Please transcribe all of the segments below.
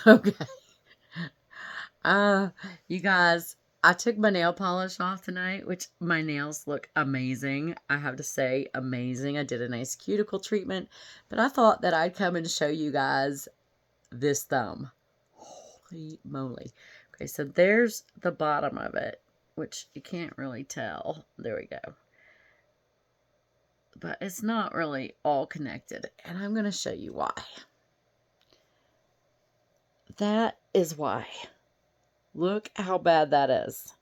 Okay. Uh, you guys, I took my nail polish off tonight, which my nails look amazing. I have to say, amazing. I did a nice cuticle treatment, but I thought that I'd come and show you guys this thumb. Holy moly. Okay, so there's the bottom of it, which you can't really tell. There we go. But it's not really all connected, and I'm going to show you why. That is why. Look how bad that is.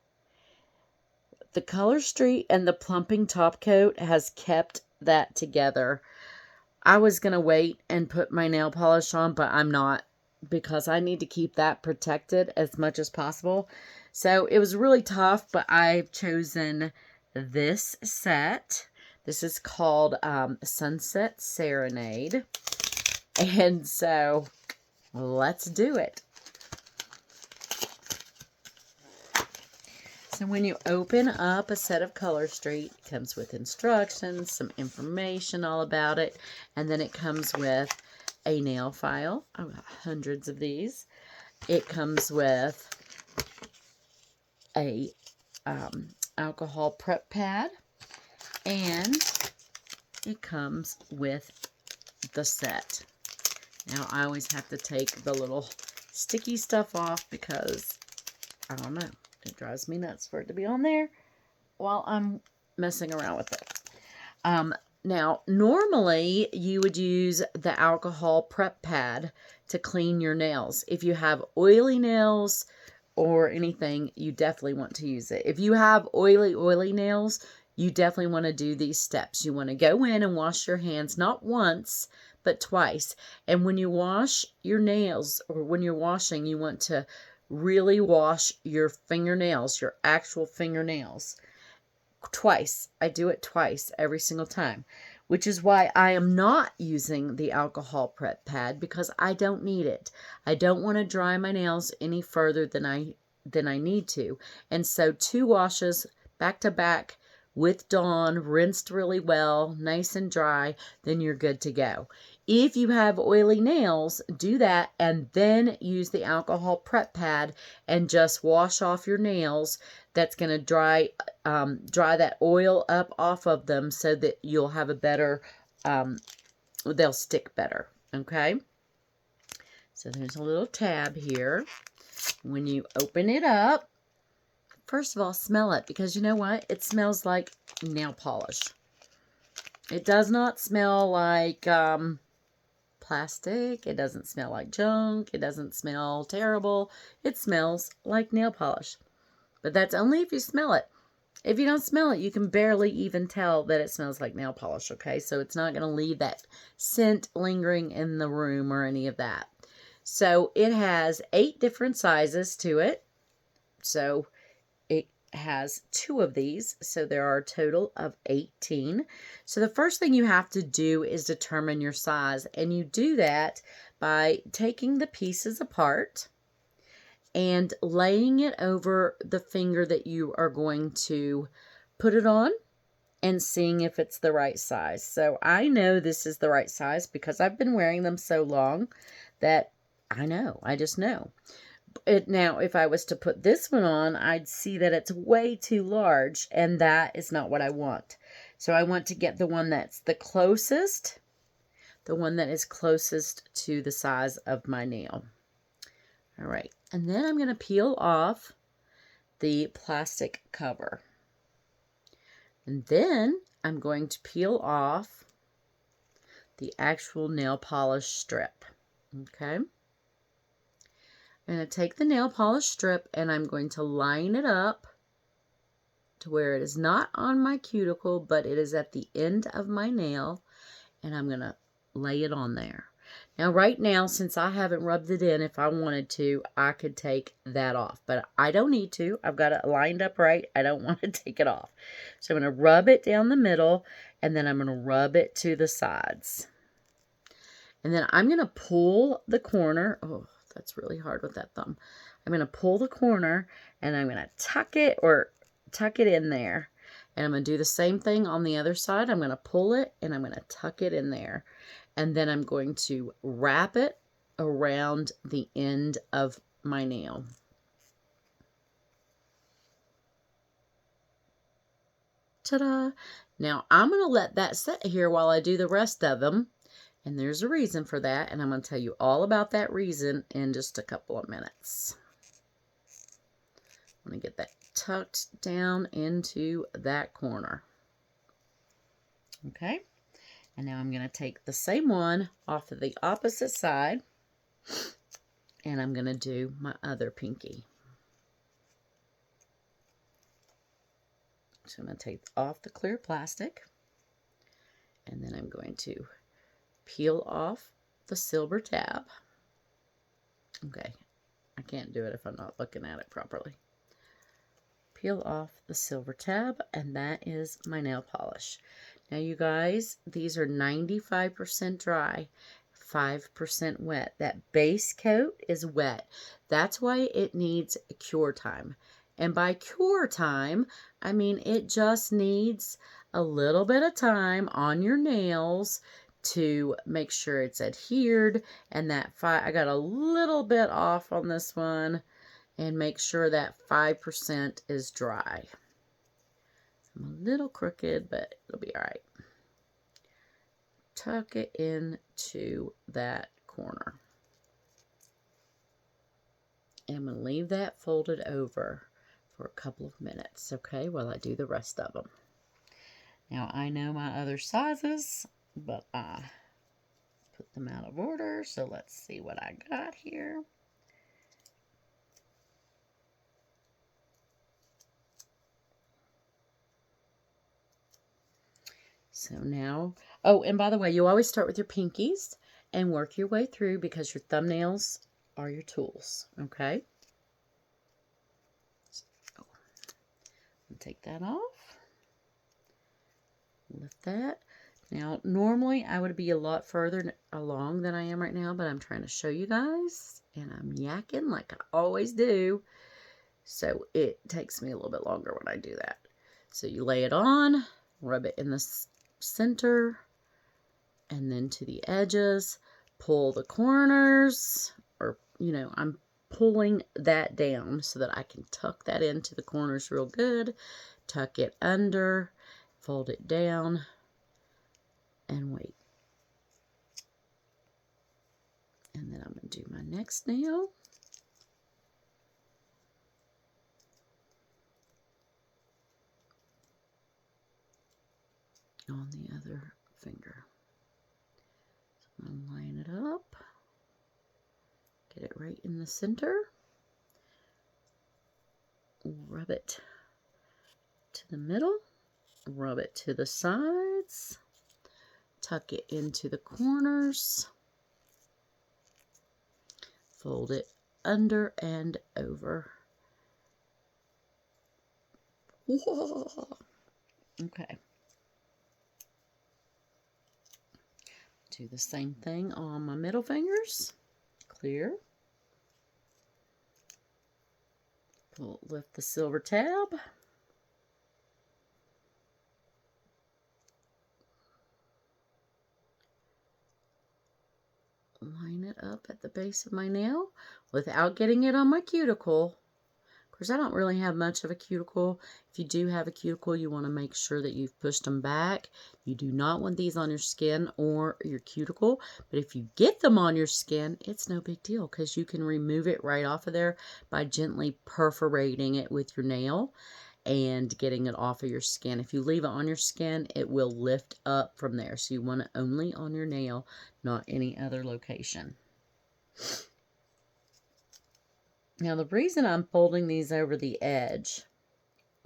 The Color Street and the plumping top coat has kept that together. I was going to wait and put my nail polish on, but I'm not, because I need to keep that protected as much as possible. So it was really tough, but I've chosen this set. This is called Sunset Serenade. And so let's do it. So when you open up a set of Color Street, it comes with instructions, some information all about it, and then it comes with a nail file. I've got hundreds of these. It comes with a alcohol prep pad, and it comes with the set. Now I always have to take the little sticky stuff off because, I don't know, it drives me nuts for it to be on there while I'm messing around with it. Now, normally you would use the alcohol prep pad to clean your nails. If you have oily nails or anything, you definitely want to use it. If you have oily nails, you definitely want to do these steps. You want to go in and wash your hands, not once, but twice. And when you wash your nails, or when you're washing, you want to really wash your fingernails, your actual fingernails, twice. I do it twice every single time, which is why I am not using the alcohol prep pad, because I don't need it. I don't want to dry my nails any further than I need to. And so 2 washes back to back with Dawn, rinsed really well, nice and dry, then you're good to go. If you have oily nails, do that and then use the alcohol prep pad and just wash off your nails. That's going to dry that oil up off of them so that you'll have a better, they'll stick better. Okay. So there's a little tab here. When you open it up, first of all, smell it, because you know what? It smells like nail polish. It does not smell like plastic. It doesn't smell like junk. It doesn't smell terrible. It smells like nail polish. But that's only if you smell it. If you don't smell it, you can barely even tell that it smells like nail polish, okay? So it's not going to leave that scent lingering in the room or any of that. So it has 8 different sizes to it. So it has 2 of these. So there are a total of 18. So the first thing you have to do is determine your size. And you do that by taking the pieces apart and laying it over the finger that you are going to put it on and seeing if it's the right size. So I know this is the right size because I've been wearing them so long that I just know. Now, if I was to put this one on, I'd see that it's way too large, and that is not what I want. So I want to get the one that's the closest, the one that is closest to the size of my nail. All right, and then I'm going to peel off the plastic cover. And then I'm going to peel off the actual nail polish strip. Okay. I'm going to take the nail polish strip and I'm going to line it up to where it is not on my cuticle, but it is at the end of my nail. And I'm going to lay it on there. Now, right now, since I haven't rubbed it in, if I wanted to, I could take that off. But I don't need to. I've got it lined up right. I don't want to take it off. So I'm going to rub it down the middle, and then I'm going to rub it to the sides. And then I'm going to pull the corner. Oh, that's really hard with that thumb. I'm going to pull the corner, and I'm going to tuck it in there. And I'm going to do the same thing on the other side. I'm going to pull it, and I'm going to tuck it in there. And then I'm going to wrap it around the end of my nail. Ta-da! Now, I'm going to let that sit here while I do the rest of them. And there's a reason for that, and I'm going to tell you all about that reason in just a couple of minutes. I'm going to get that tucked down into that corner. Okay, and now I'm going to take the same one off of the opposite side, and I'm going to do my other pinky. So I'm going to take off the clear plastic, and then I'm going to peel off the silver tab. Okay, I can't do it if I'm not looking at it properly. Peel off the silver tab, and that is my nail polish. Now you guys, these are 95% dry, 5% wet. That base coat is wet. That's why it needs a cure time. And by cure time, I mean it just needs a little bit of time on your nails to make sure it's adhered, and that I got a little bit off on this one, and make sure that 5% is dry. I'm a little crooked, but it'll be all right. Tuck it into that corner. And I'm going to leave that folded over for a couple of minutes, okay, while I do the rest of them. Now, I know my other sizes, but I put them out of order, so let's see what I got here. So now, oh, and by the way, you always start with your pinkies and work your way through because your thumbnails are your tools, okay? So, take that off. Lift that. Now, normally I would be a lot further along than I am right now, but I'm trying to show you guys, and I'm yakking like I always do. So it takes me a little bit longer when I do that. So you lay it on, rub it in the center, and then to the edges, pull the corners, or, you know, I'm pulling that down so that I can tuck that into the corners real good, tuck it under, fold it down, and wait. And then I'm going to do my next nail. On the other finger. So I'm going to line it up. Get it right in the center. Rub it to the middle. Rub it to the sides. Tuck it into the corners. Fold it under and over. Whoa. Okay. Do the same thing on my middle fingers. Clear. Lift the silver tab. Line it up at the base of my nail without getting it on my cuticle. Of course, I don't really have much of a cuticle. If you do have a cuticle, you want to make sure that you've pushed them back. You do not want these on your skin or your cuticle. But if you get them on your skin, it's no big deal because you can remove it right off of there by gently perforating it with your nail and getting it off of your skin. If you leave it on your skin, it will lift up from there. So you want it only on your nail, not any other location. Now, the reason I'm folding these over the edge,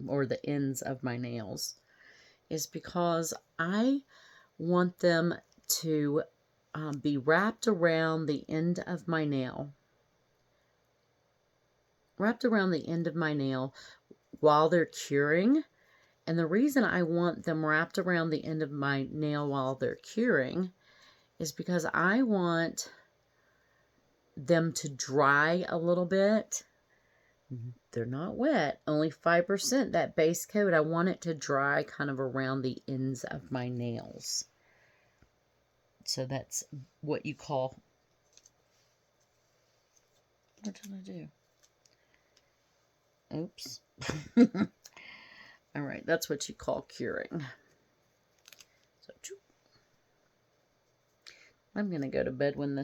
or the ends of my nails, is because I want them to be wrapped around the end of my nail. Wrapped around the end of my nail while they're curing. And the reason I want them wrapped around the end of my nail while they're curing is because I want them to dry a little bit. They're not wet, only 5%. That base coat, I want it to dry kind of around the ends of my nails. So that's what you call What did I do? Oops. All right, that's what you call curing. So, I'm going to go to bed when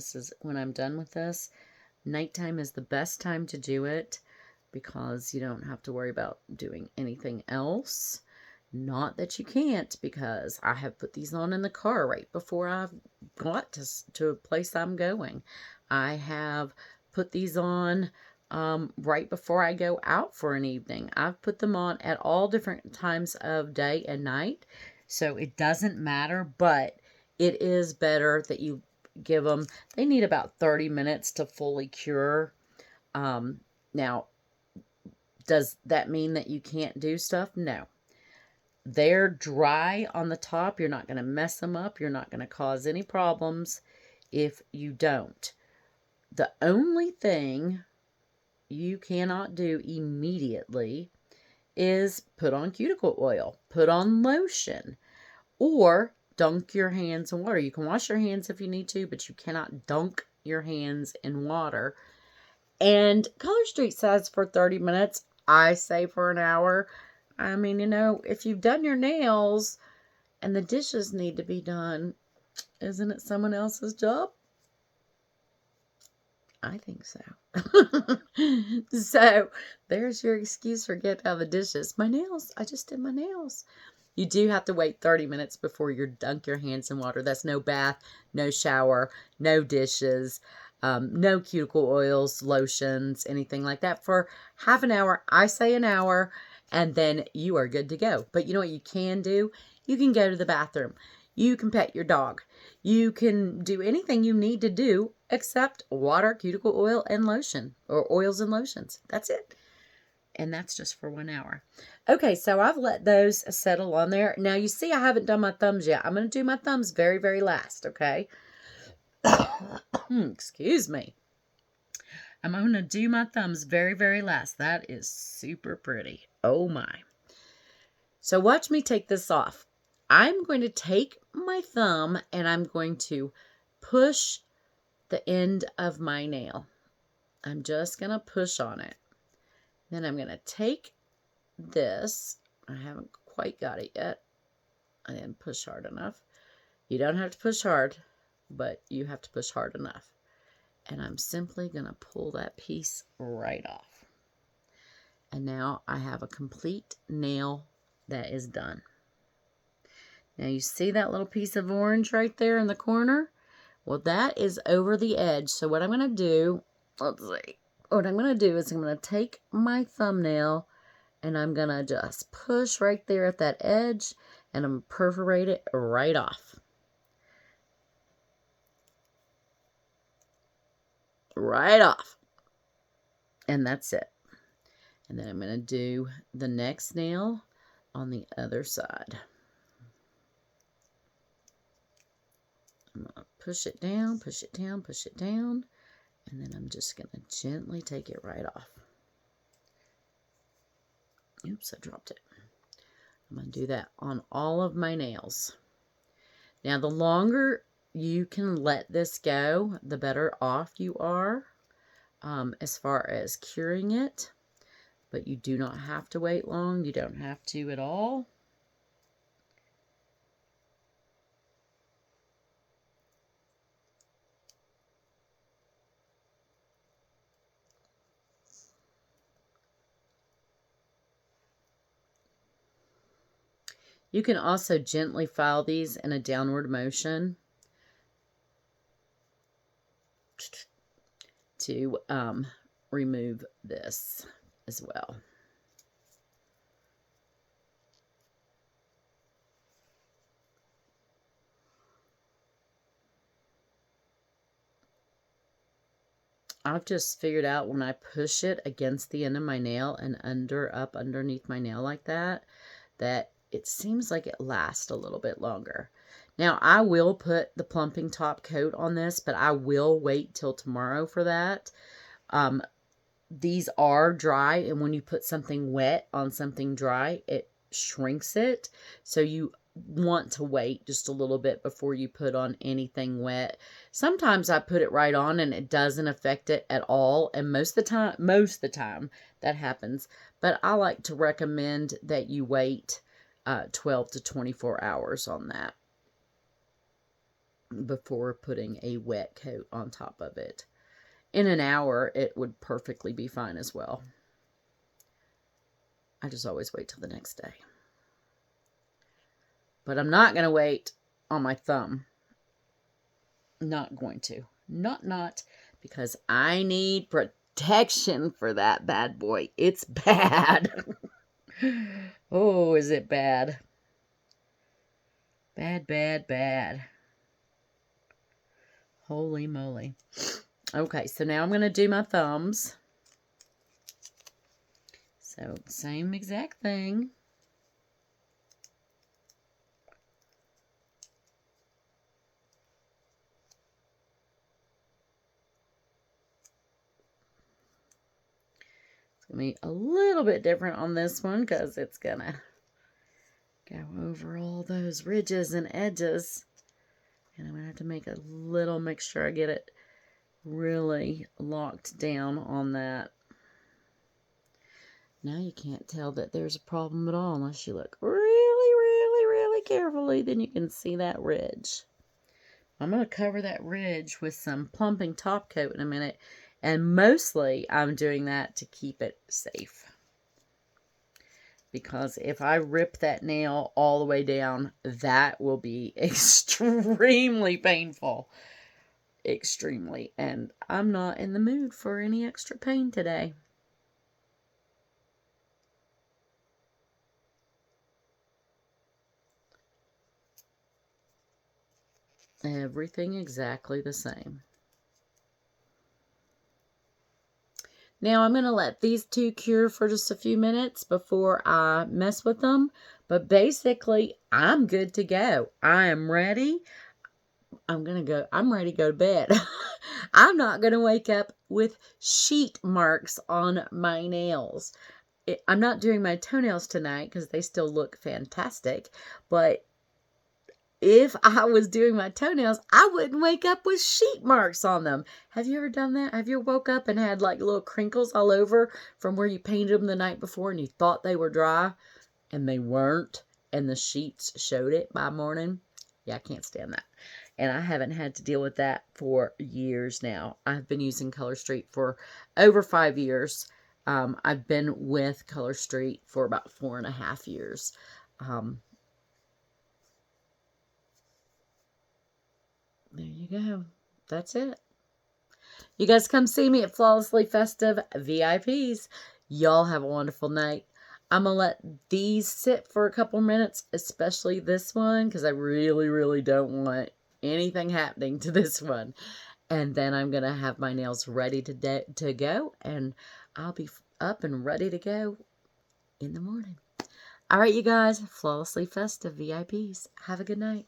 I'm done with this. Nighttime is the best time to do it because you don't have to worry about doing anything else. Not that you can't, because I have put these on in the car right before I got to a place I'm going. I have put these on right before I go out for an evening. I've put them on at all different times of day and night, so it doesn't matter, but it is better that you give them, they need about 30 minutes to fully cure. Now, does that mean that you can't do stuff? No. They're dry on the top. You're not going to mess them up. You're not going to cause any problems if you don't. The only thing you cannot do immediately is put on cuticle oil, put on lotion, or dunk your hands in water. You can wash your hands if you need to, but you cannot dunk your hands in water. And Color Street says for 30 minutes. I say for an hour. I mean, you know, if you've done your nails and the dishes need to be done, isn't it someone else's job? I think so. So, there's your excuse for getting out the dishes. My nails. I just did my nails. You do have to wait 30 minutes before you dunk your hands in water. That's no bath, no shower, no dishes, no cuticle oils, lotions, anything like that. For half an hour, I say an hour, and then you are good to go. But you know what you can do? You can go to the bathroom. You can pet your dog. You can do anything you need to do except water, cuticle oil, and lotion, or oils and lotions. That's it. And that's just for 1 hour. Okay, so I've let those settle on there. Now, you see I haven't done my thumbs yet. I'm going to do my thumbs very, very last, okay? Excuse me. I'm going to do my thumbs very, very last. That is super pretty. Oh, my. So watch me take this off. I'm going to take my thumb and I'm going to push the end of my nail. I'm just going to push on it. Then I'm going to take this. I haven't quite got it yet. I didn't push hard enough. You don't have to push hard, but you have to push hard enough. And I'm simply going to pull that piece right off. And now I have a complete nail that is done. Now you see that little piece of orange right there in the corner? Well, that is over the edge. So what I'm going to do, let's see. What I'm going to do is I'm going to take my thumbnail and I'm going to just push right there at that edge and I'm going to perforate it right off. Right off. And that's it. And then I'm going to do the next nail on the other side. I'm going to push it down, push it down, push it down. And then I'm just going to gently take it right off. Oops, I dropped it. I'm going to do that on all of my nails. Now, the longer you can let this go, the better off you are as far as curing it. But you do not have to wait long. You don't have to at all. You can also gently file these in a downward motion to remove this as well. I've just figured out when I push it against the end of my nail and up underneath my nail like that, that it seems like it lasts a little bit longer. Now, I will put the plumping top coat on this, but I will wait till tomorrow for that. These are dry, and when you put something wet on something dry, it shrinks it. So you want to wait just a little bit before you put on anything wet. Sometimes I put it right on and it doesn't affect it at all, and most of the time that happens. But I like to recommend that you wait 12 to 24 hours on that before putting a wet coat on top of it. In an hour, it would perfectly be fine as well. I just always wait till the next day. But I'm not going to wait on my thumb. Not going to. Not. Because I need protection for that bad boy. It's bad. Oh, is it bad? Bad. Holy moly. Okay, so now I'm going to do my thumbs. So, same exact thing. It's going to be a little bit different on this one because it's going to go over all those ridges and edges. And I'm going to have to make a little, make sure I get it really locked down on that. Now you can't tell that there's a problem at all unless you look really carefully. Then you can see that ridge. I'm going to cover that ridge with some plumping top coat in a minute. And mostly I'm doing that to keep it safe. Because if I rip that nail all the way down, that will be extremely painful. Extremely. And I'm not in the mood for any extra pain today. Everything exactly the same. Now I'm going to let these two cure for just a few minutes before I mess with them. But basically, I'm good to go. I am ready. I'm ready to go to bed. I'm not going to wake up with sheet marks on my nails. I'm not doing my toenails tonight because they still look fantastic. But if I was doing my toenails, I wouldn't wake up with sheet marks on them. Have you ever done that? Have you woke up and had like little crinkles all over from where you painted them the night before and you thought they were dry and they weren't and the sheets showed it by morning? Yeah, I can't stand that. And I haven't had to deal with that for years now. I've been using Color Street for over 5 years. I've been with Color Street for about 4.5 years. There you go. That's it. You guys come see me at Flawlessly Festive VIPs. Y'all have a wonderful night. I'm going to let these sit for a couple minutes, especially this one, because I really don't want anything happening to this one. And then I'm going to have my nails ready to go, and I'll be up and ready to go in the morning. All right, you guys, Flawlessly Festive VIPs. Have a good night.